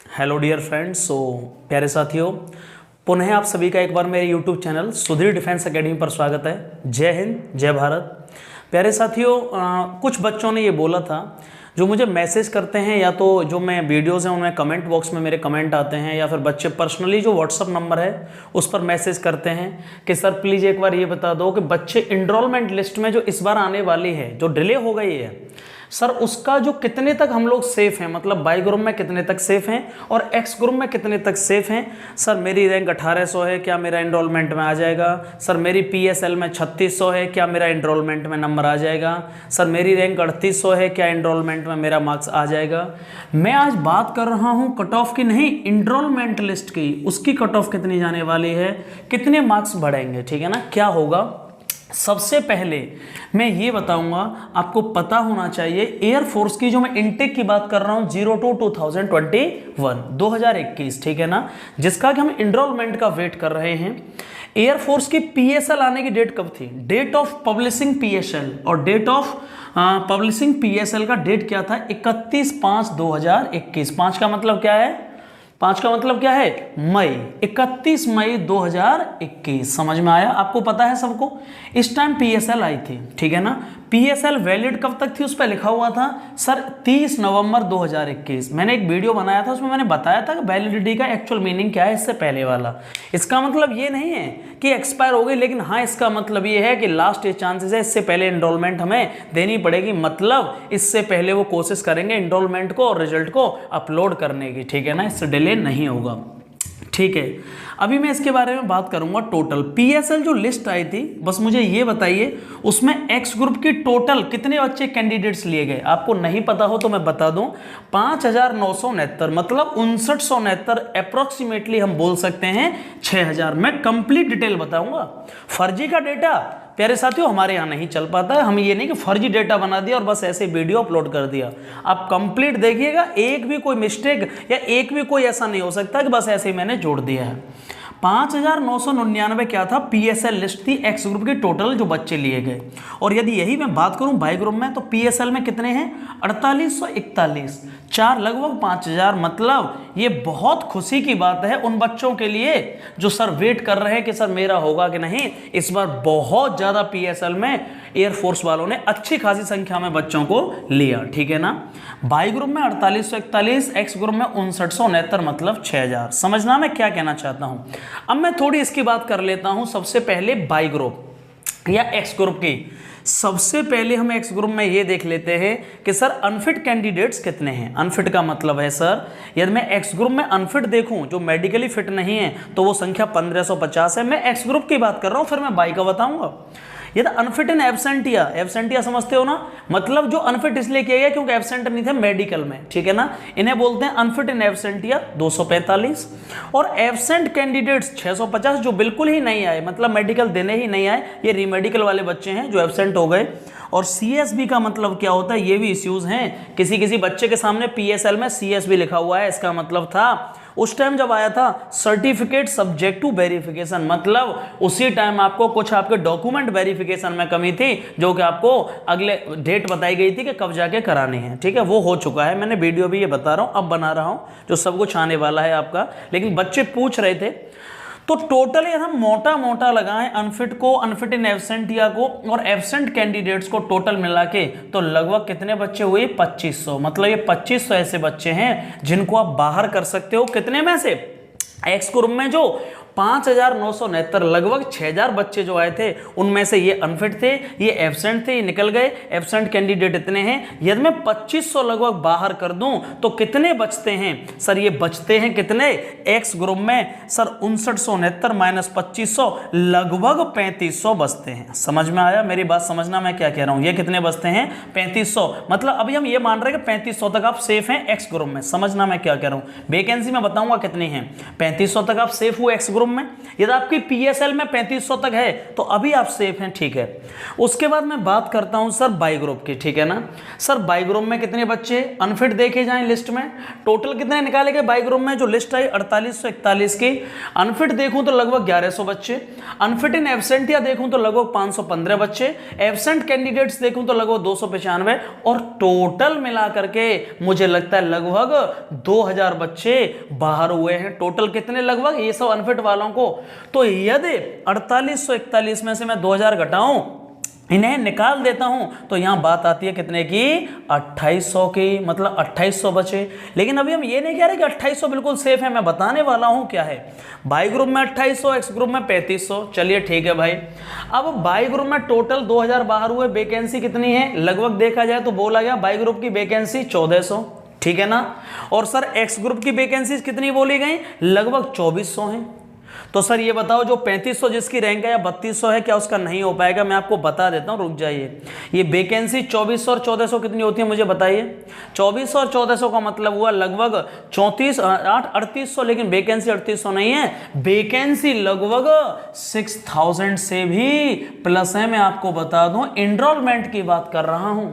Hello dear friends. प्यारे साथियों, पुनः आप सभी का एक बार मेरे YouTube channel Sudhir defence academy पर स्वागत है। जय हिंद, जय भारत। प्यारे साथियों, कुछ बच्चों ने ये बोला था जो मुझे मैसेज करते हैं, या तो जो मैं वीडियोज़ हैं उनमें कमेंट बॉक्स में मेरे कमेंट आते हैं, या फिर बच्चे पर्सनली जो व्हाट्सअप नंबर है उस पर मैसेज करते हैं कि सर प्लीज़ एक बार ये बता दो कि बच्चे इनरोलमेंट लिस्ट में जो इस बार आने वाली है, जो डिले हो गई है सर, उसका जो कितने तक हम लोग सेफ हैं, मतलब वाई ग्रुप में कितने तक सेफ हैं और एक्स ग्रुप में कितने तक सेफ हैं। सर मेरी रैंक 1800 है, क्या मेरा एनरोलमेंट में आ जाएगा? सर मेरी पीएसएल में 3600 है, क्या मेरा एनरोलमेंट में नंबर आ जाएगा? सर मेरी रैंक 3800 है, क्या एनरोलमेंट में मेरा मार्क्स आ जाएगा? मैं आज बात कर रहा हूँ कट ऑफ की नहीं, एनरोलमेंट लिस्ट की। उसकी कट ऑफ कितनी जाने वाली है, कितने मार्क्स बढ़ेंगे, ठीक है ना, क्या होगा। सबसे पहले मैं ये बताऊंगा, आपको पता होना चाहिए एयरफोर्स की, जो मैं इनटेक की बात कर रहा हूं 02/2021, ठीक है ना, जिसका कि हम एनरोलमेंट का वेट कर रहे हैं। एयरफोर्स की पीएसएल आने की डेट कब थी? डेट ऑफ पब्लिशिंग पीएसएल, और डेट ऑफ पब्लिशिंग पीएसएल का डेट क्या था? 31/5/2021। 5 का मतलब क्या है? 5 का मतलब क्या है? मई, 31 मई 2021। समझ में आया? आपको पता है सबको, इस टाइम पीएसएल आई थी, ठीक है ना। पीएसएल वैलिड कब तक थी? उस पर लिखा हुआ था सर 30 नवंबर 2021। मैंने एक वीडियो बनाया था, उसमें मैंने बताया था कि वैलिडिटी का एक्चुअल मीनिंग क्या है इससे पहले वाला। इसका मतलब ये नहीं है कि एक्सपायर हो गई, लेकिन हाँ इसका मतलब ये है कि लास्ट ये चांसेस है, इससे पहले एनरोलमेंट हमें देनी पड़ेगी, मतलब इससे पहले वो कोशिश करेंगे एनरोलमेंट को और रिजल्ट को अपलोड करने की, ठीक है ना, इससे डिले नहीं होगा, ठीक है। अभी मैं इसके बारे में बात करूंगा। टोटल पीएसएल जो लिस्ट आई थी, बस मुझे ये बताइए उसमें एक्स ग्रुप की टोटल कितने बच्चे कैंडिडेट्स लिए गए। आपको नहीं पता हो तो मैं बता दूं, 5969, मतलब 5969, अप्रोक्सीमेटली हम बोल सकते हैं 6000। मैं कंप्लीट डिटेल बताऊंगा। फर्जी का डेटा प्यारे साथियों हमारे यहाँ नहीं चल पाता है। हम ये नहीं कि फर्जी डेटा बना दिया और बस ऐसे वीडियो अपलोड कर दिया। आप कंप्लीट देखिएगा, एक भी कोई मिस्टेक या एक भी कोई ऐसा नहीं हो सकता कि बस ऐसे ही मैंने जोड़ दिया है। 5999 क्या था? पीएसएल लिस्ट थी एक्स ग्रुप की टोटल जो बच्चे लिए गए। और यदि यही मैं बात करूं वाई ग्रुप में, तो पीएसएल में कितने हैं? 4841, 4 लगभग 5000। मतलब ये बहुत खुशी की बात है उन बच्चों के लिए जो सर वेट कर रहे हैं कि सर मेरा होगा कि नहीं। इस बार बहुत ज़्यादा पीएसएल में एयरफोर्स वालों ने अच्छी खासी संख्या में बच्चों को लिया, ठीक है ना। वाई ग्रुप में 4841, एक्स ग्रुप में 5969, मतलब 6000। समझना मैं क्या कहना चाहता हूं। अब मैं थोड़ी इसकी बात कर लेता हूं। सबसे पहले वाई ग्रुप या एक्स ग्रुप की। सबसे पहले हम एक्स ग्रुप में ये देख लेते हैं कि सर अनफिट कैंडिडेट्स कितने हैं। अनफिट का मतलब है सर, यदि मैं एक्स ग्रुप में अनफिट देखूं जो मेडिकली फिट नहीं है, तो वो संख्या 1550 है। मैं एक्स ग्रुप की बात कर रहा हूं, फिर मैं वाई का बताऊंगा। ये तो अनफिट इन एब्सेंटिया, एब्सेंटिया समझते हो ना, मतलब जो अनफिट इसलिए किया गया क्योंकि एब्सेंट नहीं थे मेडिकल में, ठीक है ना। इन्हें बोलते हैं अनफिट इन एब्सेंटिया 245, और एब्सेंट कैंडिडेट्स 650 जो बिल्कुल ही नहीं आए, मतलब मेडिकल देने ही नहीं आए। ये रीमेडिकल वाले बच्चे हैं जो एब्सेंट हो गए। और सीएसबी का मतलब क्या होता है, ये भी इश्यूज हैं। किसी किसी बच्चे के सामने पीएसएल में सीएसबी लिखा हुआ है, इसका मतलब था उस टाइम जब आया था सर्टिफिकेट सब्जेक्ट टू वेरिफिकेशन, मतलब उसी टाइम आपको कुछ आपके डॉक्यूमेंट वेरिफिकेशन में कमी थी, जो कि आपको अगले डेट बताई गई थी कि कब जाके करानी है, ठीक है। वो हो चुका है, मैंने वीडियो भी ये बता रहा हूँ, अब बना रहा हूँ, जो सब कुछ आने वाला है आपका। लेकिन बच्चे पूछ रहे थे, तो टोटल यदि हम मोटा मोटा लगाएं अनफिट को, अनफिट इन एब्सेंटिया को और एब्सेंट कैंडिडेट्स को टोटल मिला के, तो लगभग कितने बच्चे हुए? 2500। मतलब ये 2500 ऐसे बच्चे हैं जिनको आप बाहर कर सकते हो। कितने में से? एक्स ग्रुप में जो 5969, लगभग 6000 बच्चे जो आए थे, उनमें से ये अनफिट थे, ये एब्सेंट थे, ये निकल गए। एब्सेंट कैंडिडेट इतने हैं। यदि मैं 2500 लगभग बाहर कर दूं तो कितने बचते हैं सर? ये बचते हैं कितने एक्स ग्रुप में सर? 5969 माइनस 2500, लगभग 3500 बचते हैं। समझ में आया? मेरी बात समझना मैं क्या कह रहा हूं। ये कितने बचते हैं? 3500। मतलब अभी हम ये मान रहे हैं कि 3500 तक आप सेफ हैं एक्स ग्रुप में। समझना मैं क्या कह रहा हूं। वैकेंसी में बताऊंगा कितनी है। 3500 तक आप सेफ हुए एक्स ग्रुप ग्रुप में। यदि आपकी PSL में 3500 तक है तो अभी आप सेफ हैं, ठीक है। उसके बाद मैं बात करता हूं सर बाई ग्रुप की, ठीक है ना। सर बाई ग्रुप में कितने बच्चे अनफिट देखे जाएं लिस्ट में, टोटल कितने निकाले गए बाई ग्रुप में, जो लिस्ट आई 4841 की। अनफिट देखूं तो लगभग 1100 बच्चे, अनफिट इन एब्सेंट या देखूं तो लगभग 515 बच्चे, एब्सेंट कैंडिडेट्स देखूं तो लगभग 295, और टोटल मिला करके मुझे लगता है लगभग 2000 बच्चे बाहर हुए हैं। टोटल कितने लगभग ये सब अनफिट वालों को। तो यदि 4841 में से मैं 2000 घटाऊं, इन्हें निकाल देता हूं, तो यहां बात आती है कितने की 2800 की, मतलब 2800 बचे। लेकिन अभी हम ये नहीं कह रहे कि 2800 बिल्कुल सेफ है, मैं बताने वाला हूं क्या है। बाई ग्रुप में 2800, एक्स ग्रुप में 3500, चलिए ठीक है भाई। अब बाई ग्रुप में टोटल 2000 बाहर हुए, वैकेंसी कितनी है लगभग देखा जाए तो बोला गया बाई ग्रुप की वैकेंसी 1400, ठीक है ना। और सर एक्स ग्रुप की वैकेंसी कितनी बोली गई, लगभग 2400 है। तो सर ये बताओ जो 3500 जिसकी रैंक है या 3200 है, क्या उसका नहीं हो पाएगा? मैं आपको बता देता हूं, रुक जाइए। ये वैकेंसी 2400 और 1400 कितनी होती है मुझे बताइए। 2400 और 1400 का मतलब हुआ लगभग 3800, लेकिन वैकेंसी 3800 नहीं है, वैकेंसी लगभग 6000 से भी प्लस है। मैं आपको बता दूं एनरोलमेंट की बात कर रहा हूं,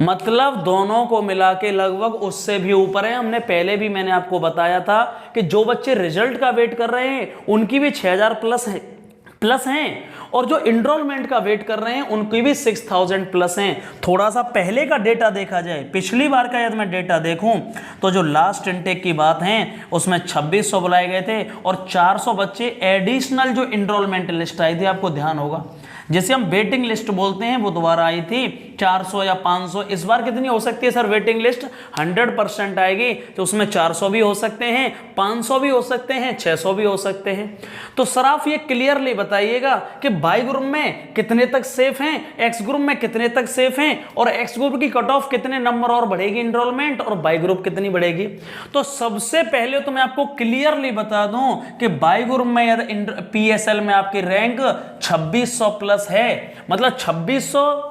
मतलब दोनों को मिला के लगभग उससे भी ऊपर है। हमने पहले भी मैंने आपको बताया था कि जो बच्चे रिजल्ट का वेट कर रहे हैं उनकी भी 6000 प्लस हैं, और जो एनरोलमेंट का वेट कर रहे हैं उनकी भी 6000 प्लस हैं। थोड़ा सा पहले का डेटा देखा जाए, पिछली बार का यदि मैं डेटा देखूं तो जो लास्ट इनटेक की बात है उसमें 2600 बुलाए गए थे, और 400 बच्चे एडिशनल जो एनरोलमेंट लिस्ट आई थी, आपको ध्यान होगा जिसे हम वेटिंग लिस्ट बोलते हैं, वो दोबारा आई थी 400 या 500। इस बार कितनी हो सकती है सर वेटिंग लिस्ट? 100% आएगी, तो उसमें 400 भी हो सकते हैं, 500 भी हो सकते हैं, 600 भी हो सकते हैं। तो सर आप ये क्लियरली बताइएगा कि बाई ग्रुप में कितने तक सेफ हैं, एक्स ग्रुप में कितने तक सेफ हैं, और एक्स ग्रुप की कट ऑफ कितने नंबर और बढ़ेगी एनरोलमेंट, और बाई ग्रुप कितनी बढ़ेगी। तो सबसे पहले तो मैं आपको क्लियरली बता दूं कि बाई ग्रुप में यदि PSL में आपकी रैंक 2600 प्लस है, मतलब 2600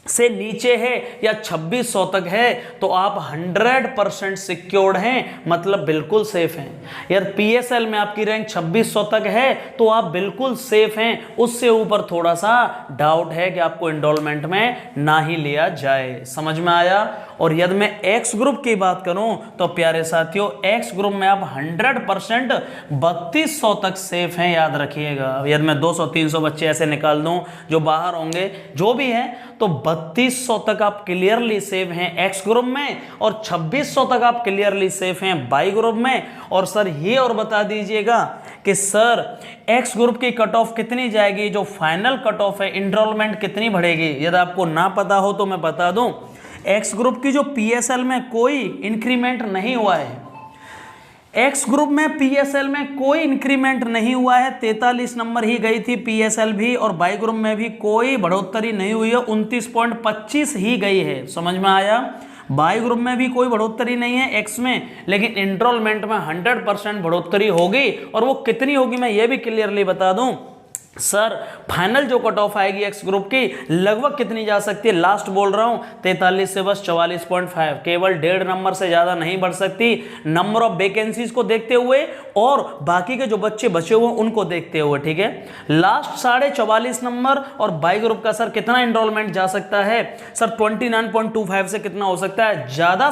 से नीचे है या 2600 तक है, तो आप 100% सिक्योर्ड हैं, मतलब बिल्कुल सेफ हैं। यार PSL में आपकी रैंक 2600 तक है तो आप बिल्कुल सेफ हैं, उससे ऊपर थोड़ा सा डाउट है कि आपको एनरोलमेंट में ना ही लिया जाए। समझ में आया? और यदि मैं एक्स ग्रुप की बात करूं तो प्यारे साथियों एक्स ग्रुप में आप 100% 3200 तक सेफ हैं, याद रखिएगा। यदि मैं 200-300 बच्चे ऐसे निकाल दूं जो बाहर होंगे, जो भी है, तो 3200 तक आप क्लियरली सेफ हैं एक्स ग्रुप में, और 2600 तक आप क्लियरली सेफ हैं बाई ग्रुप में। और सर ये और बता दीजिएगा कि सर एक्स ग्रुप की कट ऑफ कितनी जाएगी, जो फाइनल कट ऑफ है एनरोलमेंट कितनी बढ़ेगी। यदि आपको ना पता हो तो मैं बता दूं, एक्स ग्रुप की जो PSL में कोई इंक्रीमेंट नहीं हुआ है, एक्स ग्रुप में PSL में कोई इंक्रीमेंट नहीं हुआ है, 43 नंबर ही गई थी PSL भी, और बाई ग्रुप में भी कोई बढ़ोतरी नहीं हुई है, 29.25 ही गई है। समझ में आया? बाई ग्रुप में भी कोई बढ़ोतरी नहीं है एक्स में, लेकिन एनरोलमेंट में 100% बढ़ोतरी होगी, और वो कितनी होगी मैं ये भी क्लियरली बता दूं। सर फाइनल जो कट ऑफ आएगी एक्स ग्रुप की लगभग कितनी जा सकती है, लास्ट बोल रहा हूं 43 से बस 44.5, केवल 1.5 नंबर से ज्यादा नहीं बढ़ सकती, नंबर ऑफ वैकेंसीज को देखते हुए और बाकी के जो बच्चे बचे हुए उनको देखते हुए, ठीक है। लास्ट 44.5 नंबर, और बाई ग्रुप का सर कितना एनरोलमेंट जा सकता है? सर 29.25 से कितना हो सकता है? ज्यादा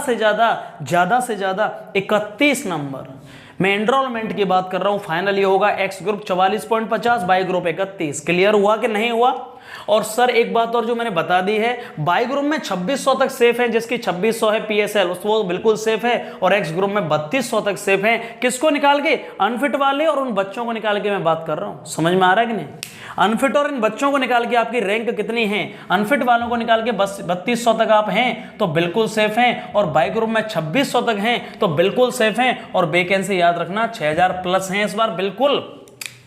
से ज्यादा 31 नंबर। मैं एनरोलमेंट की बात कर रहा हूं, फाइनल ये होगा x group 44.50, by group 31। Clear हुआ कि नहीं हुआ? और सर एक बात और जो मैंने बता दी है, बाई ग्रुप में 2600 तक सेफ है, जिसकी 2600 है PSL वो बिल्कुल सेफ है, और एक्स ग्रुप में 3200 तक सेफ है। किसको निकाल के? अनफिट वाले और उन बच्चों को निकाल के मैं बात कर रहा हूं। समझ में आ रहा है कि नहीं? अनफिट और इन बच्चों को निकाल के आपकी रैंक कितनी है, अनफिट वालों को निकाल के बस 3200 तक आप हैं तो बिल्कुल सेफ हैं, और बाई ग्रुप में 2600 तक हैं तो बिल्कुल सेफ हैं, और वैकेंसी याद रखना 6000 प्लस हैं इस बार, बिल्कुल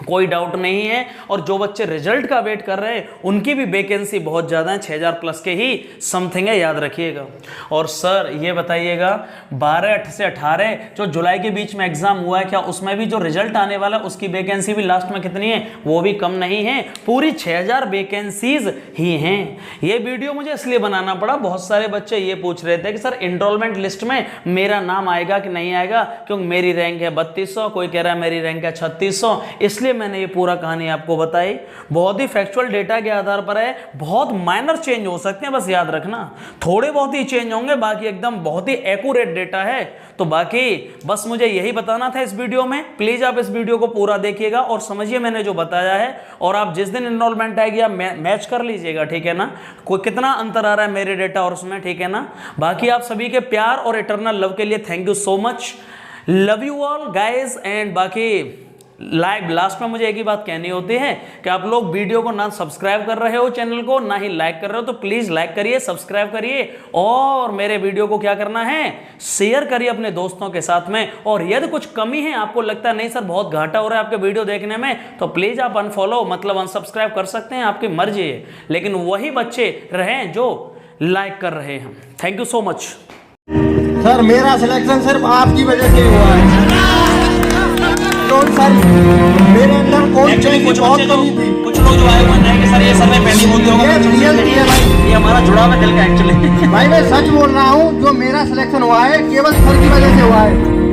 कोई डाउट नहीं है। और जो बच्चे रिजल्ट का वेट कर रहे हैं उनकी भी वैकेंसी बहुत ज़्यादा है, 6000 प्लस के ही समथिंग है, याद रखिएगा। और सर ये बताइएगा 12 से 18 जो जुलाई के बीच में एग्जाम हुआ है, क्या उसमें भी जो रिजल्ट आने वाला है उसकी वैकेंसी भी लास्ट में कितनी है? वो भी कम नहीं है, पूरी 6000 वैकेंसीज ही हैं। ये वीडियो मुझे इसलिए बनाना पड़ा, बहुत सारे बच्चे ये पूछ रहे थे कि सर एनरोलमेंट लिस्ट में मेरा नाम आएगा कि नहीं आएगा, क्योंकि मेरी रैंक है 3200, कोई कह रहा है मेरी रैंक है 3600, इसलिए मैंने ये पूरा कहानी आपको बताई। बहुत ही फैक्चुअल डेटा के आधार पर है, बहुत माइनर चेंज हो सकते हैं, बस याद रखना थोड़े बहुत ही चेंज होंगे, बाकी एकदम बहुत ही एक्यूरेट डेटा है। तो बाकी बस मुझे यही बताना था इस वीडियो में। प्लीज आप इस वीडियो को पूरा देखिएगा और समझिए मैंने जो बताया है, और आप जिस दिन एनरोलमेंट आएगी आप मैच कर लीजिएगा, ठीक है ना, कोई कितना अंतर आ रहा है मेरे डेटा और उसमें, ठीक है ना। बाकी आप सभी के प्यार और इटर्नल लव के लिए thank you so much, love you all guys. And बाकी लास्ट में मुझे एक ही बात कहनी होती है कि आप लोग वीडियो को ना सब्सक्राइब कर रहे हो चैनल को, ना ही लाइक कर रहे हो, तो प्लीज लाइक करिए, सब्सक्राइब करिए और मेरे वीडियो को क्या करना है, शेयर करिए अपने दोस्तों के साथ में। और यदि कुछ कमी है, आपको लगता है नहीं सर बहुत घाटा हो रहा है आपके वीडियो देखने में, तो प्लीज आप अनफॉलो मतलब अनसब्सक्राइब कर सकते हैं, आपकी मर्जी है, लेकिन वही बच्चे रहें जो लाइक कर रहे हैं। Thank you so much. Sir मेरा सिलेक्शन सिर्फ आपकी वजह से हुआ है। तो सर मेरे अंदर कौन कुछ बहुत बच्चे कमी थी। कुछ लोग जो आए हुए हैं कि सर ये सर्वे पहले होते होगा, ये रियल है भाई, ये हमारा जुड़ाव है दिल का एक्चुअली। भाई मैं सच बोल रहा हूँ, जो मेरा सिलेक्शन हुआ है केवल सर की वजह से हुआ है।